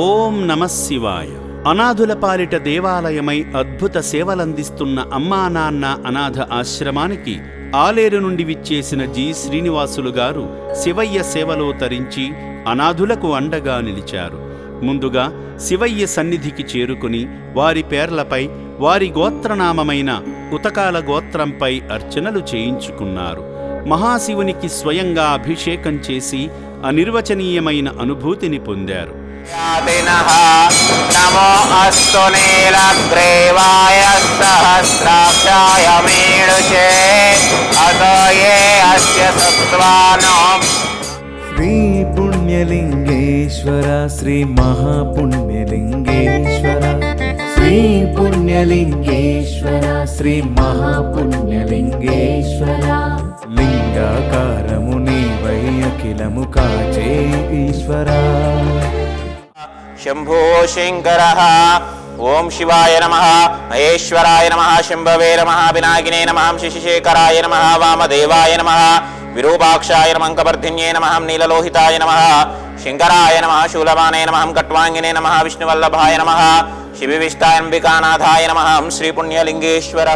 ఓం నమః శివాయ. అనాథుల పాలిట దేవాలయమై అద్భుత సేవలందిస్తున్న అమ్మా నాన్న అనాథ ఆశ్రమానికి ఆలేరు నుండి విచ్చేసిన జి శ్రీనివాసులు గారు శివయ్య సేవలో తరించి అనాథులకు అండగా నిలిచారు. ముందుగా శివయ్య సన్నిధికి చేరుకుని వారి పేర్లపై వారి గోత్రనామమైన ఉతకాల గోత్రంపై అర్చనలు చేయించుకున్నారు. మహాశివునికి స్వయంగా అభిషేకం చేసి అనిర్వచనీయమైన అనుభూతిని పొందారు. నమో అస్తు నీలగ్రీవాయ సహస్రాక్షాయ మీడుచే అతయే అస్య సత్వానో. శ్రీ పుణ్యలింగేశ్వర శ్రీ మహాపుణ్యలింగేశ్వర శ్రీ పుణ్యలింగేశ్వర శ్రీ మహాపుణ్యలింగేశ్వర లింగాకారము నీవై అఖిలము కాచే ఈశ్వర. శంభో శంకర. ఓం శివాయ నమః, మహేశ్వరాయ నమః, శంభవే నమః, వినాయకినే నమః, శశిశేఖరాయ నమః, వామదేవాయ నమః, విరూపాక్షాయ నమః, కవర్ధిన్యే నమః, నీలలోహితాయ నమః, శంకరాయ నమః, శూలవానే నమః, కట్వాంగినే నమః, విష్ణువల్లభాయ నమః, శివివిష్టాయంబికానాథాయ నమః, శ్రీ పుణ్యలింగేశ్వర.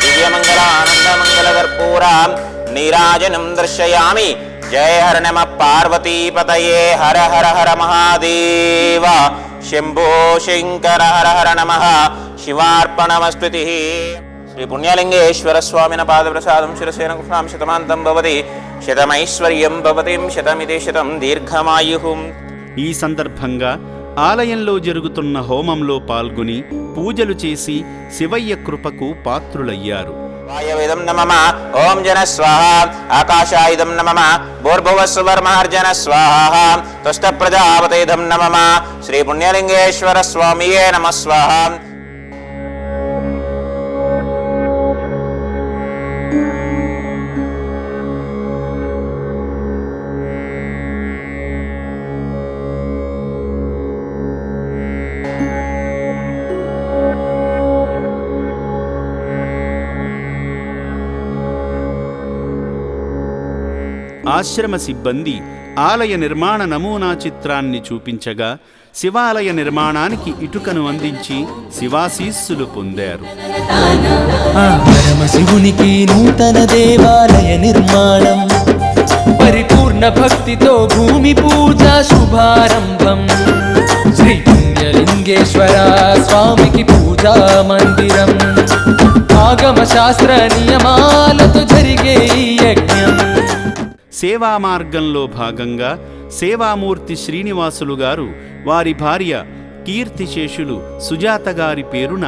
దివ్యమంగళ ఆనందమంగళకర్పూర నీరాజనం దర్శయామి. జయ హర నమ పార్వతీపతయే. హర హర హర మహాదేవ. శంభో శంకర. హర హర నమ. శివార్పణమస్మృతి. శ్రీ పుణ్యలింగేశ్వర స్వామిన పాదప్రసాదం శిరసేన కృష్ణాం శతమాంతం భవతి. శతమైశ్వర్యం భవతి. శతమితి శతం దీర్ఘమాయు. ఈ సందర్భంగా ఆలయంలో జరుగుతున్న హోమంలో పాల్గొని పూజలు చేసి శివయ్య కృపకు పాత్రులయ్యారు. వాయవేదం నమః. ఓం జన స్వాహ. ఆకాశాయుధం నమః. భూర్భువస్సువర్మహర్జన స్వాహ. తుష్ట ప్రజాపతేధం నమః. శ్రీ పుణ్యలింగేశ్వర స్వామియే నమః స్వాహ. ఆశ్రమ సిబ్బంది ఆలయ నిర్మాణ నమూనా చిత్రాన్ని చూపించగా శివాలయ నిర్మాణానికి ఇటుకను అందించి శివాశీస్సులు పొందారు. శివునికి నూతన దేవాలయ నిర్మాణం, పరిపూర్ణ భక్తితో భూమి పూజ శుభారంభం. శ్రీ పుణ్యలింగేశ్వర స్వామికి పూజా మందిరం, ఆగమ శాస్త్ర నియమాలతో జరిగే ఈ యజ్ఞం. సేవా మార్గంలో భాగంగా సేవామూర్తి శ్రీనివాసులు గారు వారి భార్య కీర్తిశేషులు సుజాత గారి పేరున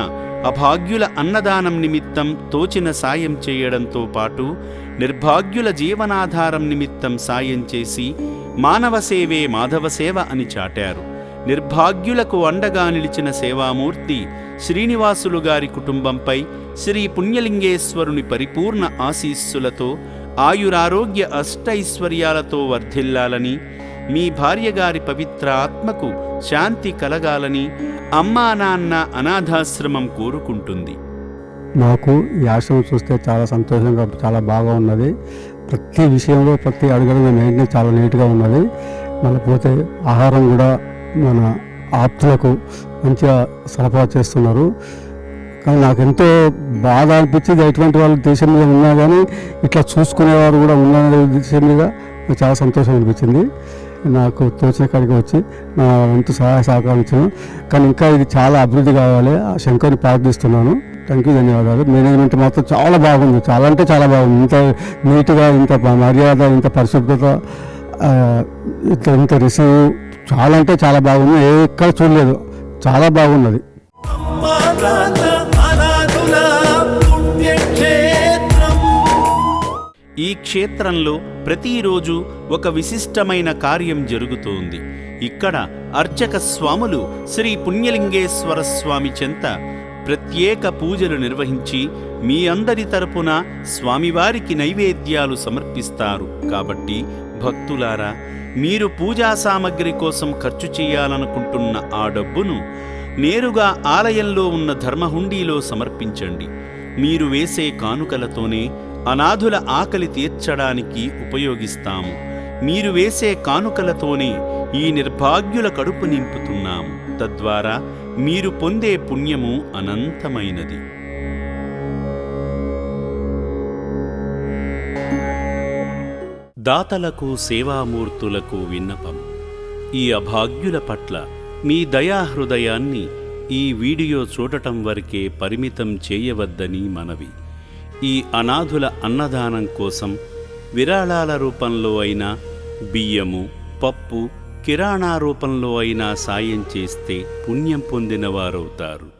అభాగ్యుల అన్నదానం నిమిత్తం తోచిన సాయం చేయడంతో పాటు నిర్భాగ్యుల జీవనాధారం నిమిత్తం సాయం చేసి మానవ సేవే మాధవ సేవ అని చాటారు. నిర్భాగ్యులకు అండగా నిలిచిన సేవామూర్తి శ్రీనివాసులు గారి కుటుంబంపై శ్రీ పుణ్యలింగేశ్వరుని పరిపూర్ణ ఆశీస్సులతో ఆయురారోగ్య అష్టైశ్వర్యాలతో వర్ధిల్లాలని, మీ భార్య గారి పవిత్ర ఆత్మకు శాంతి కలగాలని అమ్మా నాన్న అనాథాశ్రమం కోరుకుంటుంది. మాకు ఈ ఆశ్రమం చూస్తే చాలా సంతోషంగా, చాలా బాగా ఉన్నది. ప్రతి విషయంలో ప్రతి అడుగులో మెయింటెనెన్స్ చాలా నీట్గా ఉన్నది. మళ్ళీ పోతే ఆహారం కూడా మన ఆప్తులకు మంచిగా సరఫరా చేస్తున్నారు. కానీ నాకు ఎంతో బాధ అనిపించింది, ఎటువంటి వాళ్ళ దేశం మీద ఉన్నా కానీ ఇట్లా చూసుకునేవారు కూడా ఉన్న దేశం మీద నాకు చాలా సంతోషం అనిపించింది. నాకు తోచిన కాడికి వచ్చి నా వంతు సహాయ సహకారం ఇచ్చాను. కానీ ఇంకా ఇది చాలా అభివృద్ధి కావాలి, ఆ శంకర్ని ప్రార్థిస్తున్నాను. థ్యాంక్ యూ, ధన్యవాదాలు. మేనేజ్మెంట్ మాత్రం చాలా బాగుంది, చాలా అంటే చాలా బాగుంది. ఇంత నీట్గా, ఇంత మర్యాద, ఇంత పరిశుభ్రత, ఇంత రిసీవ్ చాలా అంటే చాలా బాగుంది. ఎక్కడ చూడలేదు, చాలా బాగున్నది. ఈ క్షేత్రంలో ప్రతిరోజు ఒక విశిష్టమైన కార్యం జరుగుతోంది. ఇక్కడ అర్చక స్వాములు శ్రీ పుణ్యలింగేశ్వర స్వామి చెంత ప్రత్యేక పూజలు నిర్వహించి మీ అందరి తరపున స్వామివారికి నైవేద్యాలు సమర్పిస్తారు. కాబట్టి భక్తులారా, మీరు పూజా సామగ్రి కోసం ఖర్చు చేయాలనుకుంటున్న ఆ డబ్బును నేరుగా ఆలయంలో ఉన్న ధర్మహుండీలో సమర్పించండి. మీరు వేసే కానుకలతోనే అనాథుల ఆకలి తీర్చడానికి ఉపయోగిస్తాము. మీరు వేసే కానుకలతోనే ఈ నిర్భాగ్యుల కడుపు నింపుతున్నాము. తద్వారా మీరు పొందే పుణ్యము అనంతమైనది. దాతలకు, సేవామూర్తులకు విన్నపం. ఈ అభాగ్యుల పట్ల మీ దయాహృదయాన్ని ఈ వీడియో చూడటం వరకే పరిమితం చేయవద్దని మనవి. ఈ అనాథుల అన్నదానం కోసం విరాళాల రూపంలో అయినా, బియ్యము, పప్పు, కిరాణా రూపంలో అయినా సాయం చేస్తే పుణ్యం పొందినవారవుతారు.